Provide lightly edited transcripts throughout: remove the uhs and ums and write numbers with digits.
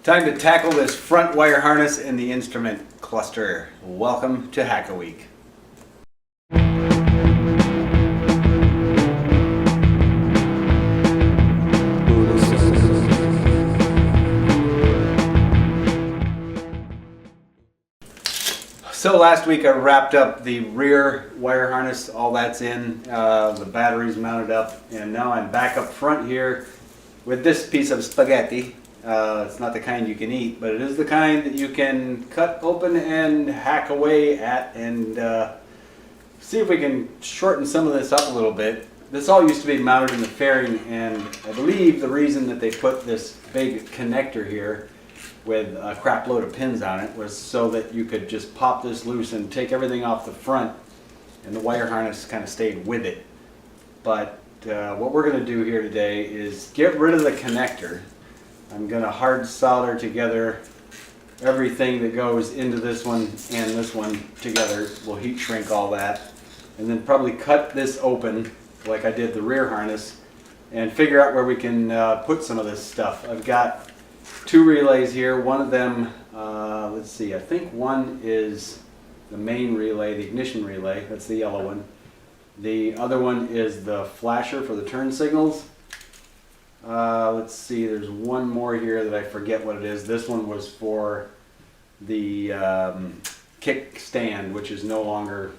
Time to tackle this front wire harness in the instrument cluster. Welcome to Hack a Week. So last week I wrapped up the rear wire harness, all that's in, the battery's mounted up, and now I'm back up front here with this piece of spaghetti. It's not the kind you can eat, but it is the kind that you can cut open and hack away at and see if we can shorten some of this up a little bit. This all used to be mounted in the fairing, and I believe the reason that they put this big connector here with a crap load of pins on it was so that you could just pop this loose and take everything off the front and the wire harness kind of stayed with it. But what we're going to do here today is get rid of the connector. I'm going to hard solder together everything that goes into this one and this one together. We'll heat shrink all that and then probably cut this open like I did the rear harness and figure out where we can put some of this stuff. I've got two relays here. One of them, let's see, I think one is the main relay, the ignition relay. That's the yellow one. The other one is the flasher for the turn signals. Let's see, there's one more here that I forget what it is. This one was for the kick stand, which is no longer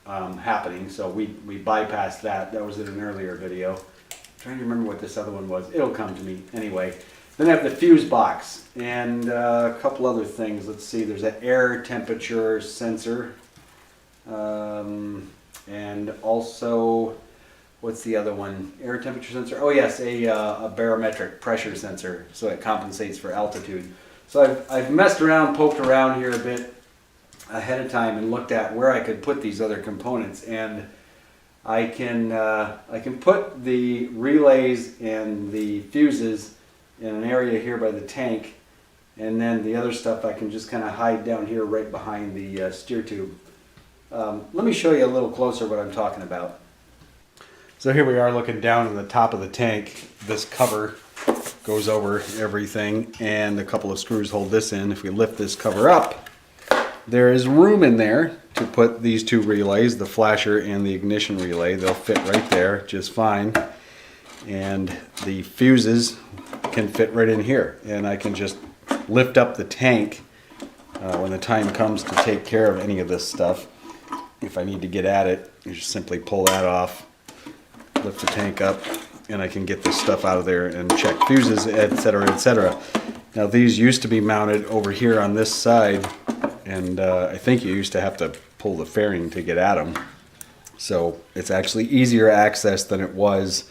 happening, so we bypassed that. That was in an earlier video. I'm trying to remember what this other one was. It'll come to me anyway. Then I have the fuse box and a couple other things. Let's see, there's an air temperature sensor and also, what's the other one? Air temperature sensor? Oh yes, a barometric pressure sensor, so it compensates for altitude. So I've messed around, poked around here a bit ahead of time and looked at where I could put these other components, and I can put the relays and the fuses in an area here by the tank, and then the other stuff I can just kind of hide down here right behind the steer tube. Let me show you a little closer what I'm talking about. So here we are looking down in the top of the tank. This cover goes over everything and a couple of screws hold this in. If we lift this cover up, there is room in there to put these two relays, the flasher and the ignition relay. They'll fit right there just fine. And the fuses can fit right in here, and I can just lift up the tank when the time comes to take care of any of this stuff. If I need to get at it, you just simply pull that off, lift the tank up, and I can get this stuff out of there and check fuses, etc., etc. Now these used to be mounted over here on this side, and I think you used to have to pull the fairing to get at them. So it's actually easier access than it was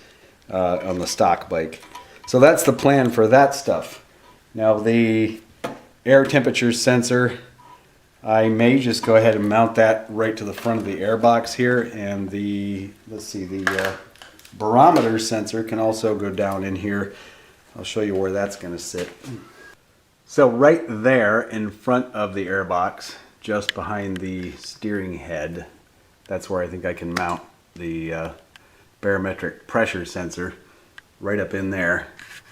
on the stock bike. So that's the plan for that stuff. Now the air temperature sensor, I may just go ahead and mount that right to the front of the air box here, and the, let's see, the barometer sensor can also go down in here. I'll show you where that's going to sit. So right there in front of the air box, just behind the steering head, that's where I think I can mount the barometric pressure sensor. Right up in there.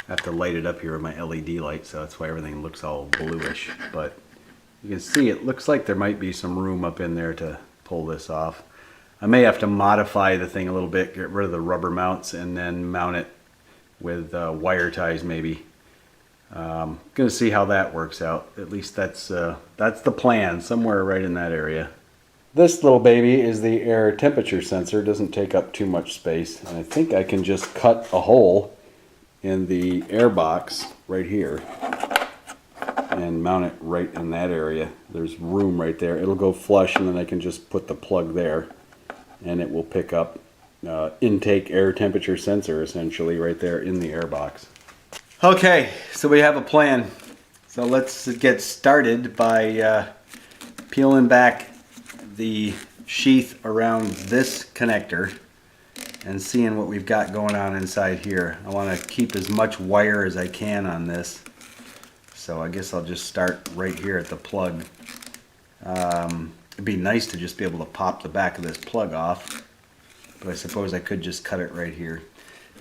I have to light it up here with my LED light, so that's why everything looks all bluish. But you can see it looks like there might be some room up in there to pull this off. I may have to modify the thing a little bit, get rid of the rubber mounts, and then mount it with wire ties maybe. Gonna see how that works out. At least that's the plan, somewhere right in that area. This little baby is the air temperature sensor. It doesn't take up too much space, and I think I can just cut a hole in the air box right here and mount it right in that area. There's room right there. It'll go flush, and then I can just put the plug there and it will pick up intake air temperature sensor essentially right there in the air box. Okay, so we have a plan. So let's get started by peeling back the sheath around this connector and seeing what we've got going on inside here. I want to keep as much wire as I can on this, so I guess I'll just start right here at the plug. It'd be nice to just be able to pop the back of this plug off, but I suppose I could just cut it right here.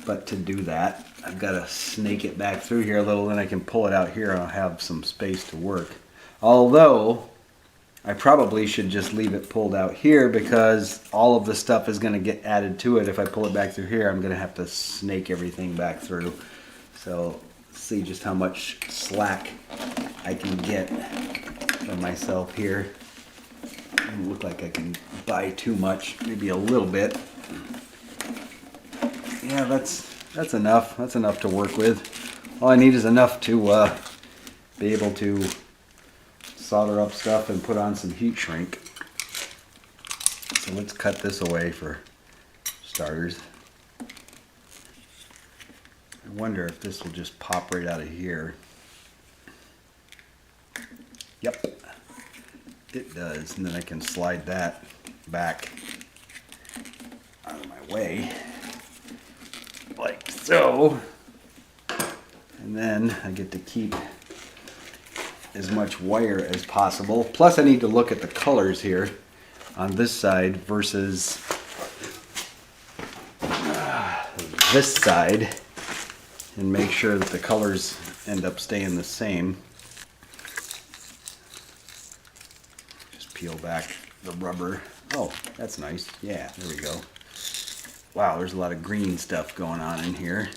But to do that, I've got to snake it back through here a little, then I can pull it out here and I'll have some space to work. Although, I probably should just leave it pulled out here because all of the stuff is going to get added to it. If I pull it back through here, I'm going to have to snake everything back through. So, see just how much slack I can get for myself here. Doesn't look like I can buy too much, maybe a little bit. Yeah, that's enough. That's enough to work with. All I need is enough to be able to solder up stuff and put on some heat shrink. So let's cut this away for starters. I wonder if this will just pop right out of here. Yep, it does. And then I can slide that back out of my way. Like so. And then I get to keep as much wire as possible. Plus I need to look at the colors here on this side versus this side and make sure that the colors end up staying the same. Just peel back the rubber. Oh, that's nice. Yeah, there we go. Wow, there's a lot of green stuff going on in here.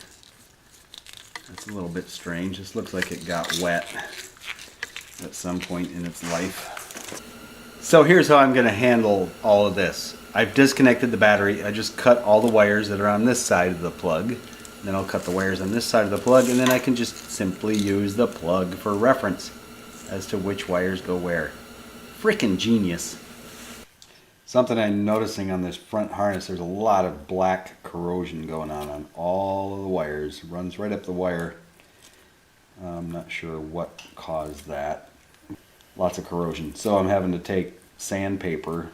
That's a little bit strange. This looks like it got wet at some point in its life. So here's how I'm going to handle all of this. I've disconnected the battery. I just cut all the wires that are on this side of the plug. Then I'll cut the wires on this side of the plug, and then I can just simply use the plug for reference as to which wires go where. Frickin' genius. Something I'm noticing on this front harness, there's a lot of black corrosion going on all of the wires. It runs right up the wire. I'm not sure what caused that. Lots of corrosion. So I'm having to take sandpaper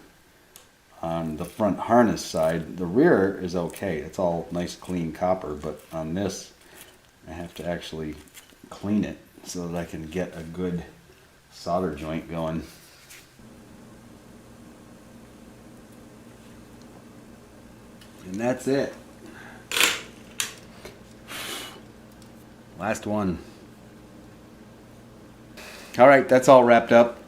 on the front harness side. The rear is okay. It's all nice clean copper, but on this I have to actually clean it so that I can get a good solder joint going. And that's it. Last one. Alright, that's all wrapped up.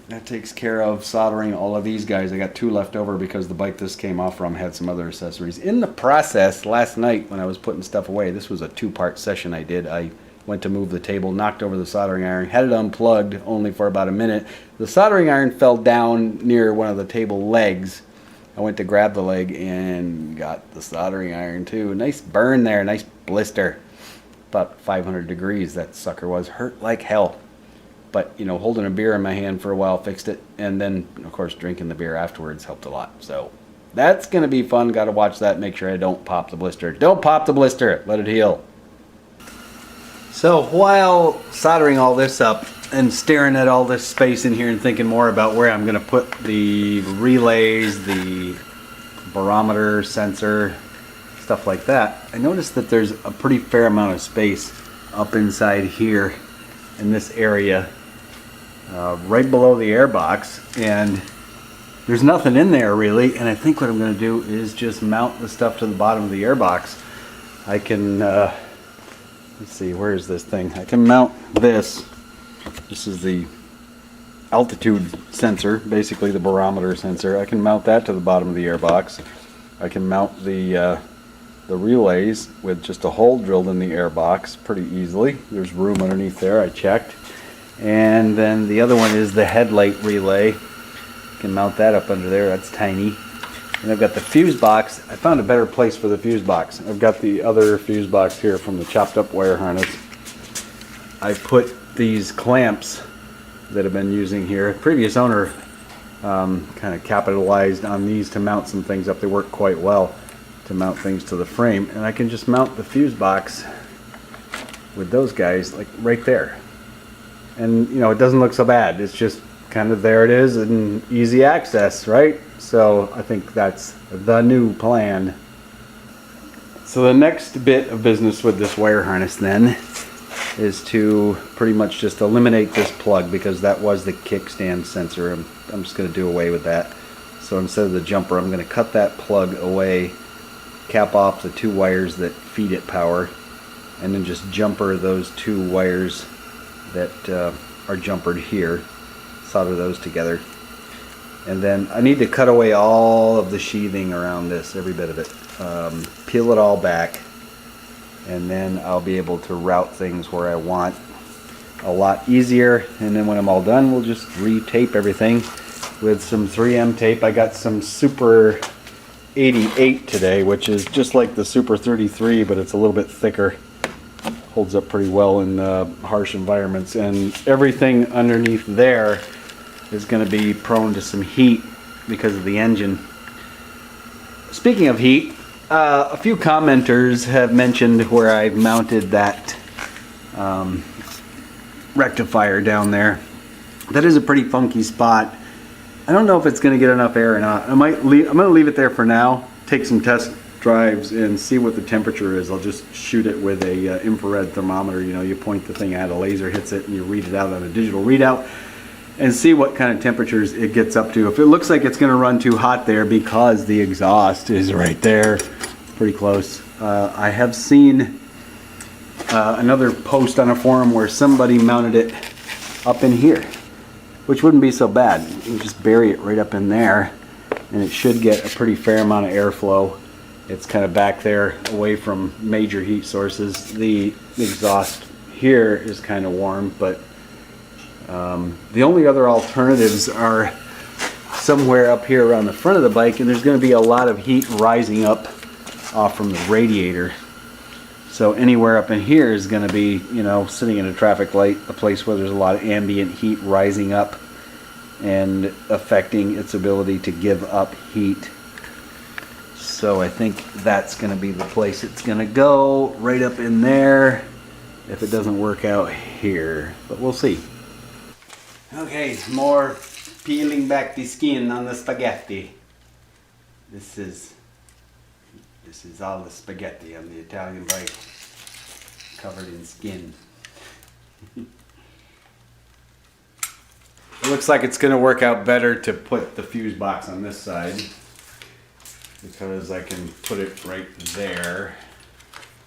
That takes care of soldering all of these guys. I got two left over because the bike this came off from had some other accessories. In the process, last night when I was putting stuff away, this was a two-part session I did. I went to move the table, knocked over the soldering iron, had it unplugged only for about a minute. The soldering iron fell down near one of the table legs. I went to grab the leg and got the soldering iron too. Nice burn there, nice blister. About 500 degrees that sucker was. Hurt like hell. But, you know, holding a beer in my hand for a while fixed it. And then, of course, drinking the beer afterwards helped a lot. So, that's going to be fun. Got to watch that. Make sure I don't pop the blister. Don't pop the blister. Let it heal. So, while soldering all this up and staring at all this space in here and thinking more about where I'm going to put the relays, the barometer sensor, stuff like that, I noticed that there's a pretty fair amount of space up inside here in this area. Right below the air box, and there's nothing in there really, and I think what I'm going to do is just mount the stuff to the bottom of the air box. I can let's see, where is this thing? I can mount this. This is the altitude sensor, basically the barometer sensor. I can mount that to the bottom of the air box. I can mount the relays with just a hole drilled in the air box pretty easily. There's room underneath there, I checked. And then the other one is the headlight relay. You can mount that up under there. That's tiny. And I've got the fuse box. I found a better place for the fuse box. I've got the other fuse box here from the chopped up wire harness. I put these clamps that I've been using here. Previous owner kind of capitalized on these to mount some things up. They work quite well to mount things to the frame. And I can just mount the fuse box with those guys like right there. And, you know, it doesn't look so bad. It's just kind of there it is and easy access, right? So I think that's the new plan. So the next bit of business with this wire harness then is to pretty much just eliminate this plug because that was the kickstand sensor. I'm just going to do away with that. So instead of the jumper, I'm going to cut that plug away cap off the 2 wires that feed it power, and then just jumper those 2 wires that are jumpered here, solder those together. And then I need to cut away all of the sheathing around this, every bit of it, peel it all back, and then I'll be able to route things where I want a lot easier. And then when I'm all done, we'll just re-tape everything with some 3M tape. I got some Super 88 today, which is just like the Super 33, but it's a little bit thicker. Holds up pretty well in harsh environments, and everything underneath there is going to be prone to some heat because of the engine. Speaking of heat, a few commenters have mentioned where I've mounted that rectifier down there. That is a pretty funky spot. I don't know if it's going to get enough air or not. I'm going to leave it there for now, take some test drives and see what the temperature is. I'll just shoot it with a infrared thermometer. You know, you point the thing at, a laser hits it, and you read it out on a digital readout and see what kind of temperatures it gets up to. If it looks like it's going to run too hot there because the exhaust is right there, pretty close. I have seen another post on a forum where somebody mounted it up in here, which wouldn't be so bad. You just bury it right up in there, and it should get a pretty fair amount of airflow. It's kind of back there away from major heat sources. The exhaust here is kind of warm, but the only other alternatives are somewhere up here around the front of the bike, and there's going to be a lot of heat rising up off from the radiator. So anywhere up in here is going to be, you know, sitting in a traffic light, a place where there's a lot of ambient heat rising up and affecting its ability to give up heat. So I think that's going to be the place it's going to go, right up in there, if it doesn't work out here. But we'll see. Okay, more peeling back the skin on the spaghetti. This is all the spaghetti on the Italian bike, covered in skin. It looks like it's going to work out better to put the fuse box on this side, because I can put it right there,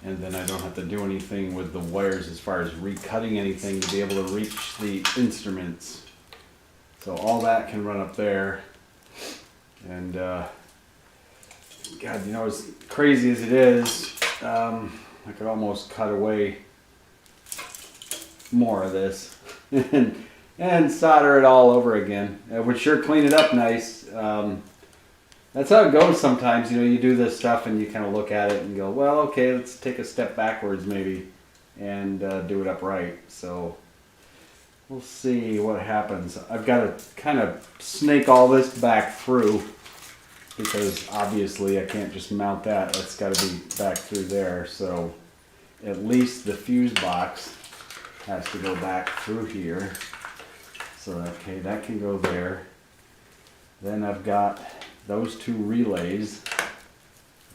and then I don't have to do anything with the wires as far as recutting anything to be able to reach the instruments. So all that can run up there, and God, you know, as crazy as it is, I could almost cut away more of this and solder it all over again. It would sure clean it up nice. That's how it goes sometimes. You know, you do this stuff and you kind of look at it and go, well, okay, let's take a step backwards maybe and do it upright. So we'll see what happens. I've got to kind of snake all this back through, because obviously I can't just mount that. That's got to be back through there. So at least the fuse box has to go back through here. So okay, that can go there. Then I've got those 2 relays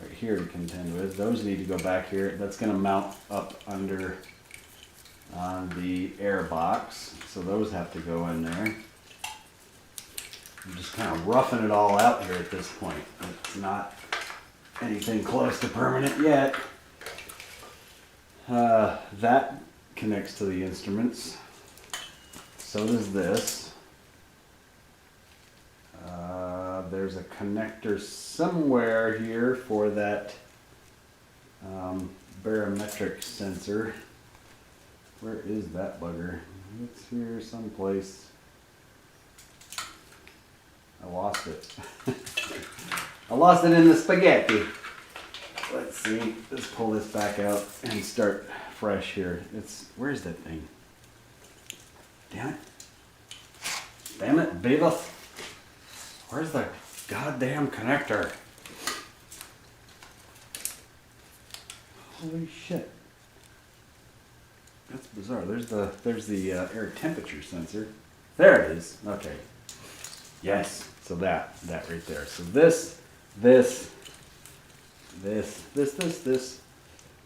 right here to contend with. Those need to go back here. That's going to mount up under on the air box. So those have to go in there. I'm just kind of roughing it all out here at this point. It's not anything close to permanent yet. That connects to the instruments. So does this. There's a connector somewhere here for that barometric sensor. Where is that bugger? It's here someplace. I lost it. I lost it in the spaghetti. Let's see. Let's pull this back out and start fresh here. Where's that thing? Damn it. Damn it, Beavis. Where's the goddamn connector? Holy shit. That's bizarre. There's the air temperature sensor. There it is. Okay. Yes. So that right there. So this.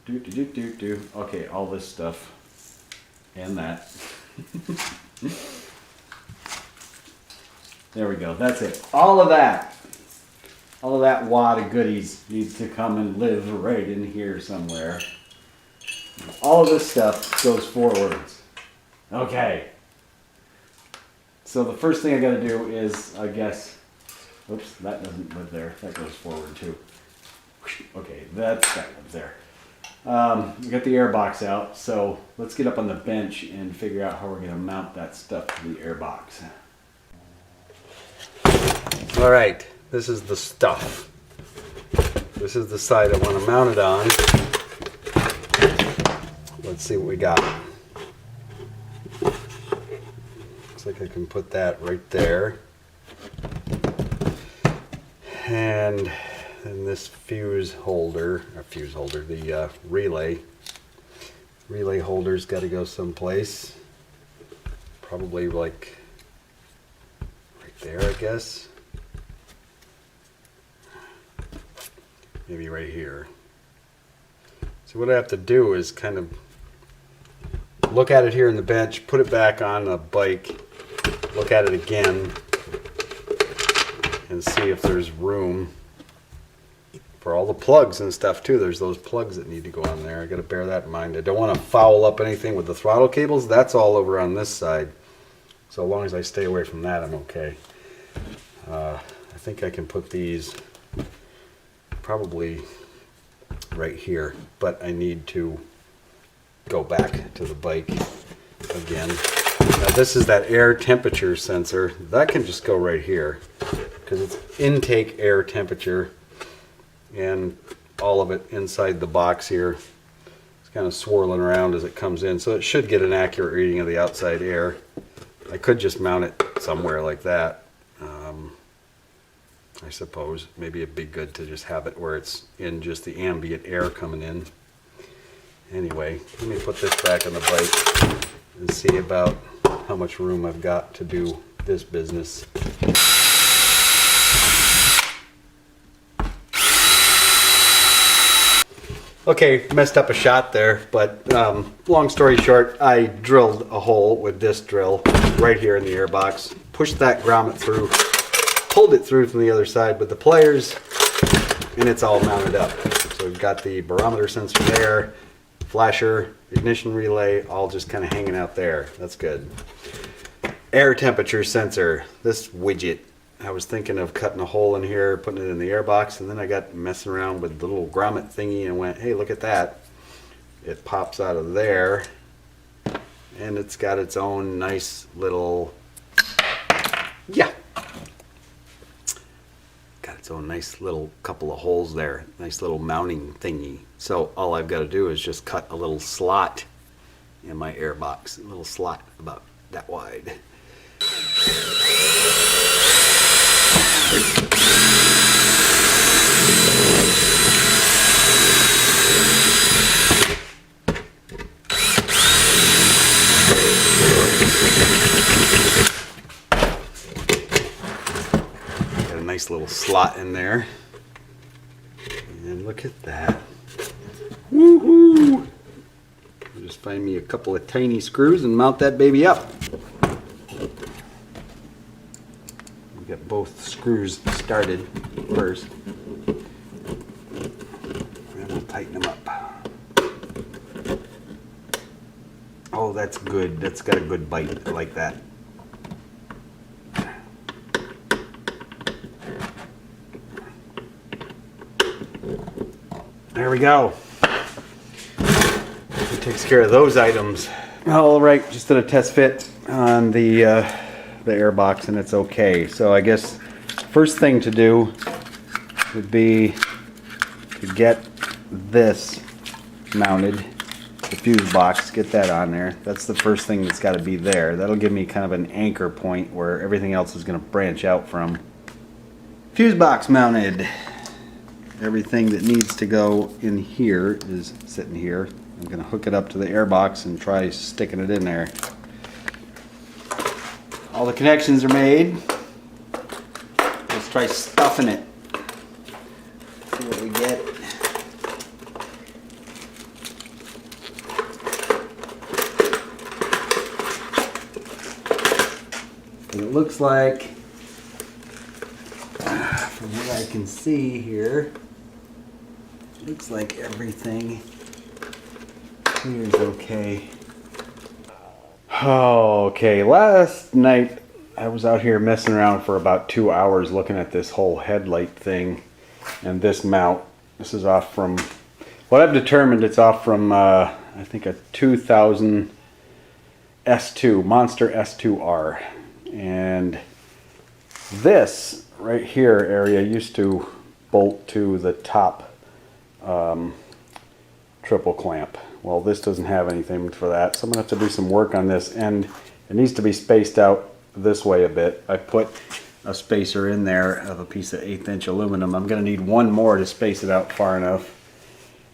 Do. Okay, all this stuff. And that. There we go. That's it. All of that all of that wad of goodies needs to come and live right in here somewhere. All of this stuff goes forwards. Okay. So the first thing I gotta do is, I guess, oops, that doesn't live there. That goes forward too. Okay, that lives there. We got the air box out, so let's get up on the bench and figure out how we're gonna mount that stuff to the air box. All right, this is the stuff. This is the side I want to mount it on. Let's see what we got. Looks like I can put that right there. And then this fuse holder, the relay holder's got to go someplace. Probably like right there, I guess. Maybe right here. So what I have to do is kind of look at it here in the bench, put it back on the bike, look at it again, and see if there's room for all the plugs and stuff too. There's those plugs that need to go on there. I got to bear that in mind. I don't want to foul up anything with the throttle cables. That's all over on this side. So as long as I stay away from that, I'm okay. I think I can put these probably right here, but I need to go back to the bike again. Now this is that air temperature sensor. That can just go right here because it's intake air temperature and all of it inside the box here. It's kind of swirling around as it comes in, so it should get an accurate reading of the outside air. I could just mount it somewhere like that. I suppose maybe it'd be good to just have it where it's in just the ambient air coming in. Anyway, let me put this back on the bike and see about how much room I've got to do this business. Okay, messed up a shot there, but long story short, I drilled a hole with this drill right here in the airbox, pushed that grommet through, pulled it through from the other side with the pliers, and it's all mounted up. So we've got the barometer sensor there, flasher, ignition relay, all just kind of hanging out there. That's good. Air temperature sensor, this widget. I was thinking of cutting a hole in here, putting it in the airbox, and then I got messing around with the little grommet thingy and went, hey, look at that. It pops out of there, and it's got its own nice little, yeah. Got its own nice little couple of holes there, nice little mounting thingy. So all I've got to do is just cut a little slot in my airbox, a little slot about that wide. Got a nice little slot in there. And look at that. Woohoo! I'll just find me a couple of tiny screws and mount that baby up. Get both screws started first, and we'll tighten them up. Oh, that's good. That's got a good bite. I like that. There we go. It takes care of those items. All right, just did a test fit on the airbox and it's okay. So I guess first thing to do would be to get this mounted, the fuse box, get that on there. That's the first thing that's got to be there. That'll give me kind of an anchor point where everything else is going to branch out from. Fuse box mounted. Everything that needs to go in here is sitting here. I'm going to hook it up to the airbox and try sticking it in there. All the connections are made. Let's try stuffing it. See what we get. And it looks like, from what I can see here, looks like everything here's okay. Okay, last night I was out here messing around for about 2 hours looking at this whole headlight thing and this mount. This is off from, what I've determined, it's off from I think a 2000 S2, Monster S2R. And this right here area used to bolt to the top triple clamp. Well, this doesn't have anything for that, so I'm gonna have to do some work on this, and it needs to be spaced out this way a bit. I put a spacer in there of a piece of 1/8 inch aluminum. I'm gonna need one more to space it out far enough.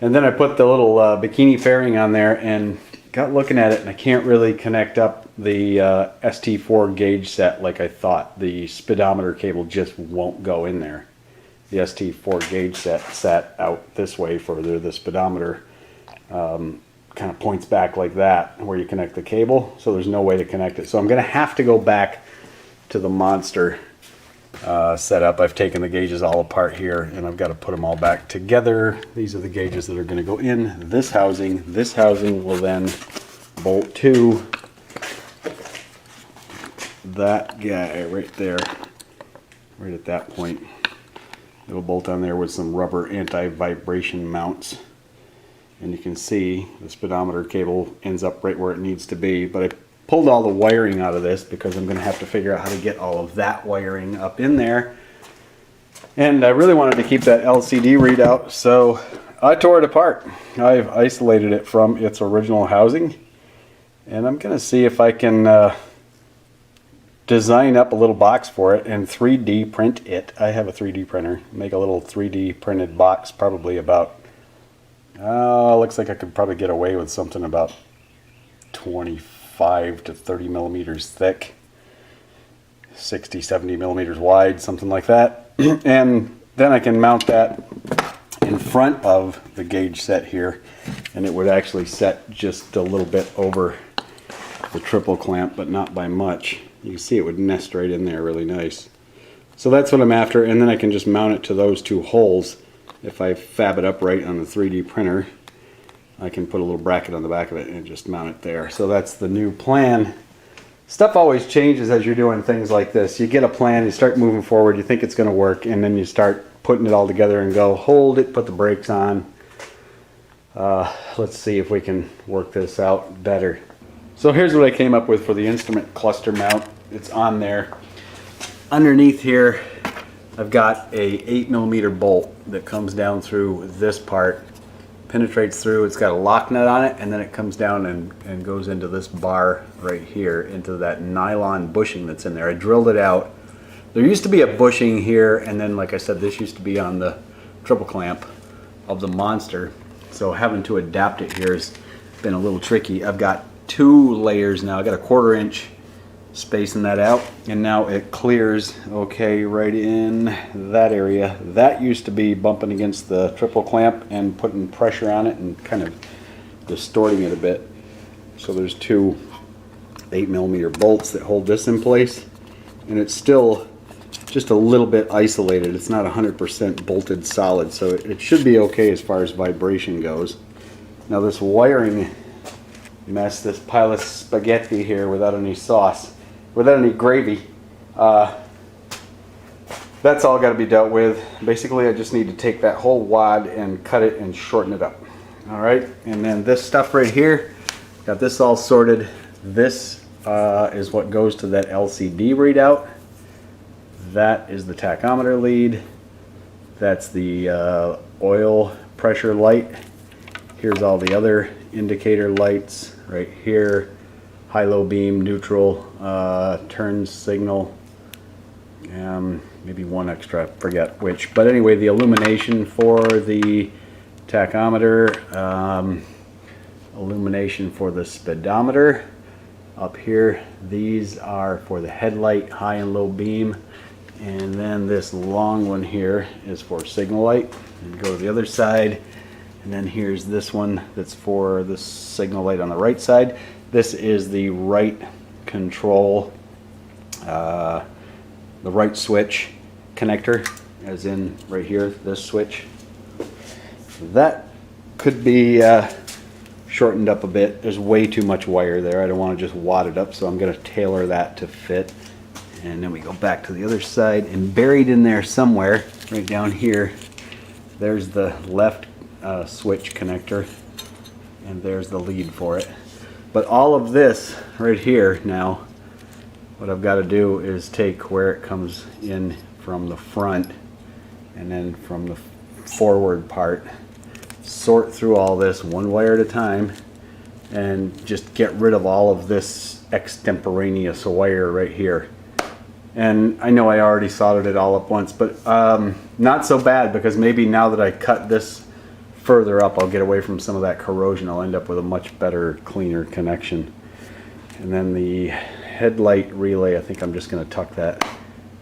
And then I put the little bikini fairing on there and got looking at it, and I can't really connect up the ST4 gauge set like I thought. The speedometer cable just won't go in there. The ST4 gauge set sat out this way further. The speedometer kind of points back like that where you connect the cable, so there's no way to connect it. So I'm going to have to go back to the Monster setup. I've taken the gauges all apart here, and I've got to put them all back together. These are the gauges that are going to go in this housing. This housing will then bolt to that guy right there, right at that point. It'll bolt on there with some rubber anti-vibration mounts. And you can see the speedometer cable ends up right where it needs to be. But I pulled all the wiring out of this because I'm going to have to figure out how to get all of that wiring up in there. And I really wanted to keep that LCD readout, so I tore it apart. I've isolated it from its original housing. And I'm going to see if I can design up a little box for it and 3D print it. I have a 3D printer. Make a little 3D printed box, probably about, looks like I could probably get away with something about 25 to 30 millimeters thick, 60, 70 millimeters wide, something like that. And then I can mount that in front of the gauge set here, and it would actually set just a little bit over the triple clamp, but not by much. You can see it would nest right in there really nice. So that's what I'm after, and then I can just mount it to those two holes. If I fab it up right on the 3D printer, I can put a little bracket on the back of it and just mount it there. So that's the new plan. Stuff always changes as you're doing things like this. You get a plan, you start moving forward, you think it's going to work, and then you start putting it all together and go, hold it, put the brakes on. Let's see if we can work this out better. So here's what I came up with for the instrument cluster mount. It's on there. Underneath here, I've got a 8mm bolt that comes down through this part, penetrates through. It's got a lock nut on it, and then it comes down and goes into this bar right here, into that nylon bushing that's in there. I drilled it out. There used to be a bushing here, and then, like I said, this used to be on the triple clamp of the Monster. So having to adapt it here has been a little tricky. I've got 2 layers now. I got a 1/4 inch spacing that out, and now it clears okay right in that area. That used to be bumping against the triple clamp and putting pressure on it and kind of distorting it a bit. So there's 2 8mm bolts that hold this in place, and it's still just a little bit isolated. It's not 100% bolted solid, so it should be okay as far as vibration goes. Now this wiring mess, this pile of spaghetti here without any sauce, without any gravy, that's all got to be dealt with. Basically, I just need to take that whole wad and cut it and shorten it up. All right, and then this stuff right here, got this all sorted. This is what goes to that LCD readout. That is the tachometer lead. That's the oil pressure light. Here's all the other indicator lights right here. High-low beam, neutral, turn signal, maybe one extra, I forget which. But anyway, the illumination for the tachometer, illumination for the speedometer. Up here, these are for the headlight, high and low beam. And then this long one here is for signal light. And go to the other side. And then here's this one that's for the signal light on the right side. This is the right control, the right switch connector. as in right here, this switch. That could be shortened up a bit. There's way too much wire there. I don't want to just wad it up, so I'm going to tailor that to fit. And then we go back to the other side, and buried in there somewhere, right down here, there's the left switch connector, and there's the lead for it. But all of this right here now, what I've got to do is take where it comes in from the front and then from the forward part, sort through all this one wire at a time, and just get rid of all of this extemporaneous wire right here. And I know I already soldered it all up once, but not so bad, because maybe now that I cut this further up, I'll get away from some of that corrosion. I'll end up with a much better, cleaner connection. And then the headlight relay, I think I'm just going to tuck that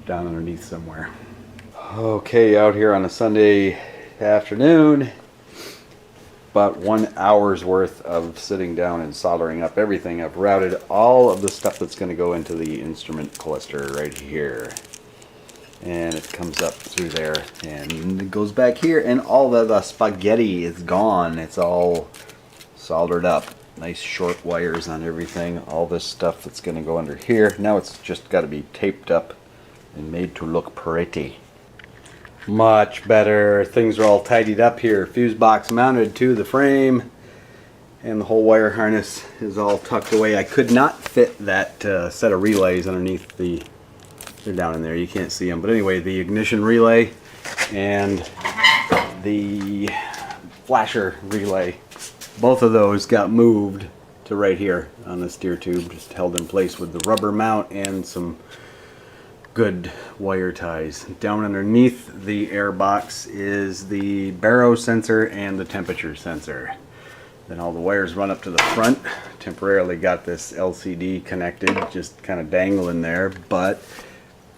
down underneath somewhere. Okay, out here on a Sunday afternoon, about 1 hour's worth of sitting down and soldering up everything. I've routed all of the stuff that's going to go into the instrument cluster right here, and it comes up through there and it goes back here, and all of the spaghetti is gone. It's all soldered up. Nice short wires on everything. All this stuff that's going to go under here, now it's just got to be taped up and made to look pretty. Much better. Things are all tidied up here. Fuse box mounted to the frame, and the whole wire harness is all tucked away. I could not fit that set of relays underneath the, they're down in there, you can't see them, but anyway, the ignition relay and the flasher relay, both of those got moved to right here on the steer tube, just held in place with the rubber mount and some good wire ties. Down underneath the air box is the baro sensor and the temperature sensor. Then all the wires run up to the front. Temporarily got this LCD connected, just kind of dangling there, but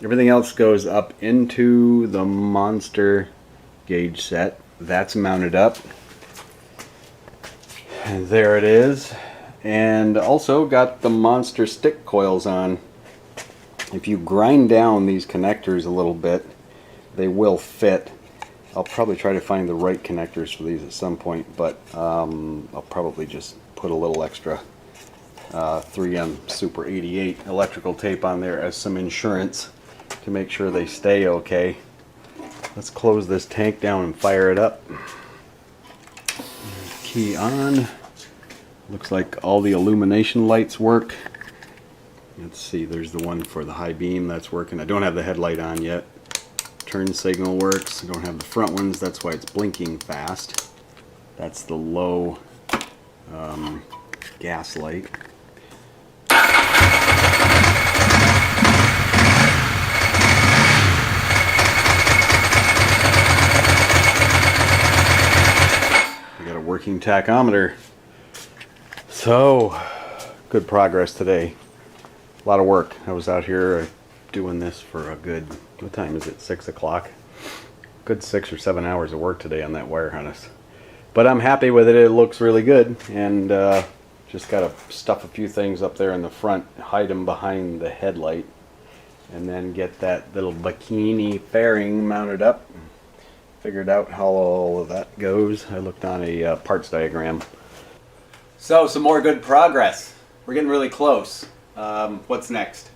everything else goes up into the monster gauge set. That's mounted up. And there it is. And also got the monster stick coils on. If you grind down these connectors a little bit, they will fit. I'll probably try to find the right connectors for these at some point, but I'll probably just put a little extra 3M Super 88 electrical tape on there as some insurance to make sure they stay okay. Let's close this tank down and fire it up. Key on. Looks like all the illumination lights work. Let's see, there's the one for the high beam that's working. I don't have the headlight on yet. Turn signal works. I don't have the front ones, that's why it's blinking fast. That's the low gas light. I got a working tachometer. So, good progress today. A lot of work. I was out here doing this for a good, what time is it, 6 o'clock? Good 6 or 7 hours of work today on that wire harness. But I'm happy with it. It looks really good. And just got to stuff a few things up there in the front, hide them behind the headlight, and then get that little bikini fairing mounted up. Figured out how all of that goes. I looked on a parts diagram. So, some more good progress. We're getting really close. What's next?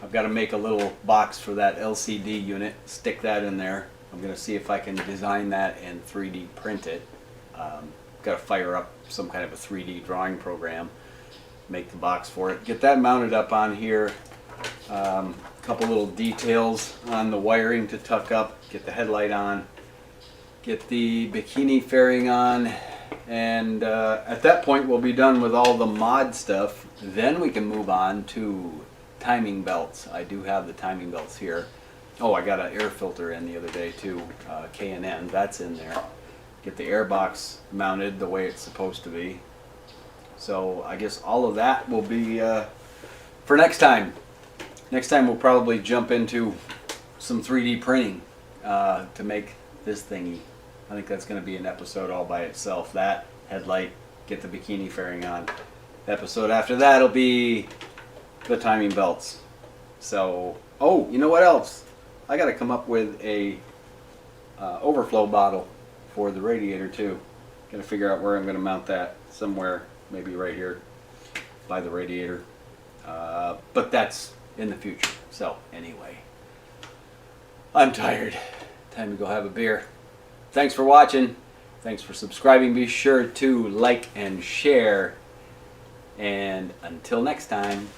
I've got to make a little box for that LCD unit, stick that in there. I'm going to see if I can design that and 3D print it. Got to fire up some kind of a 3D drawing program, make the box for it, get that mounted up on here. Couple little details on the wiring to tuck up, get the headlight on, get the bikini fairing on, and at that point we'll be done with all the mod stuff. Then we can move on to timing belts. I do have the timing belts here. Oh, I got an air filter in the other day too, K&N, that's in there. Get the air box mounted the way it's supposed to be. So I guess all of that will be for next time. Next time we'll probably jump into some 3D printing to make this thingy. I think that's going to be an episode all by itself. That, headlight, get the bikini fairing on. The episode after that will be the timing belts. So, oh, you know what else? I got to come up with a overflow bottle for the radiator too. Gotta figure out where I'm gonna mount that. Somewhere, maybe right here by the radiator. But that's in the future. So anyway, I'm tired. Time to go have a beer. Thanks for watching. Thanks for subscribing. Be sure to like and share. And until next time.